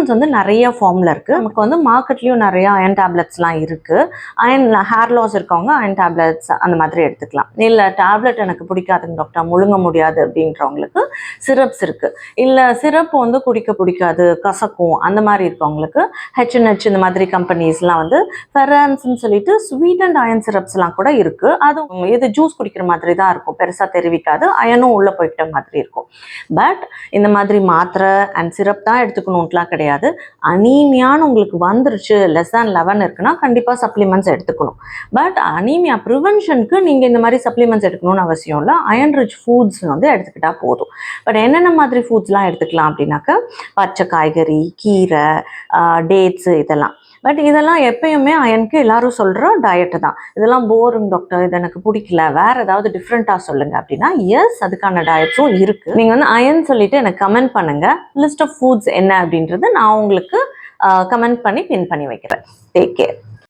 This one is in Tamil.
சப்ளிமெண்ட்ஸ் வந்து நிறைய ஃபார்மில் இருக்குது. நமக்கு வந்து மார்க்கெட்லேயும் நிறைய அயன் டேப்லெட்ஸ்லாம் இருக்குது. அயன் ஹேர் லாஸ் இருக்கவங்க அயன் டேப்லெட்ஸ் அந்த மாதிரி எடுத்துக்கலாம். இல்லை டேப்லெட் எனக்கு பிடிக்காதுங்க டாக்டர், முழுங்க முடியாது அப்படின்றவங்களுக்கு சிரப்ஸ் இருக்குது. இல்லை சிரப் வந்து குடிக்க பிடிக்காது, கசக்கும், அந்த மாதிரி இருக்கவங்களுக்கு H&H இந்த மாதிரி கம்பெனிஸ்லாம் வந்து ஃபெரான்ஸ்ன்னு சொல்லிட்டு ஸ்வீட் அண்ட் அயன் சிரப்ஸ்லாம் கூட இருக்குது. அது இது ஜூஸ் குடிக்கிற மாதிரி தான் இருக்கும், பெருசாக தெரிவிக்காது, அயனும் உள்ளே போய்கிட்ட மாதிரி இருக்கும். பட் இந்த மாதிரி மாத்திரை அண்ட் சிரப் தான் எடுத்துக்கணும்ட்டுலாம் கிடையாது. அனீமியான்னு உங்களுக்கு வந்துருச்சு, லெஸ் தேன் 11 இருக்குன்னா கண்டிப்பாக சப்ளிமெண்ட்ஸ் எடுத்துக்கணும். பட் அனீமியா ப்ரிவென்ஷனுக்கு நீங்கள் இந்த மாதிரி சப்ளிமெண்ட்ஸ் எடுக்கணும்னு அவசியம் இல்லை. அயன் ரிச் ஃபுட்ஸ் வந்து எடுத்துக்கிட்டால் போதும். பட் என்னென்ன மாதிரி ஃபுட்ஸ்லாம் எடுத்துக்கலாம் அப்படின்னாக்கா, பச்சை காய்கறி, கீரை, டேட்ஸு, இதெல்லாம். பட் இதெல்லாம் எப்பயுமே அயனுக்கு எல்லாரும் சொல்கிற டயட்டு தான். இதெல்லாம் போரிங் டாக்டர், இது எனக்கு பிடிக்கல, வேறு ஏதாவது டிஃப்ரெண்ட்டாக சொல்லுங்கள் அப்படின்னா, எஸ், அதுக்கான டயட்ஸும் இருக்குது. நீங்கள் வந்து அயன் சொல்லிவிட்டு எனக்கு கமெண்ட் பண்ணுங்கள். லிஸ்ட் ஆஃப் ஃபுட்ஸ் என்ன அப்படின்றது நான் உங்களுக்கு கமெண்ட் பண்ணி பின் பண்ணி வைக்கிறேன். Take care.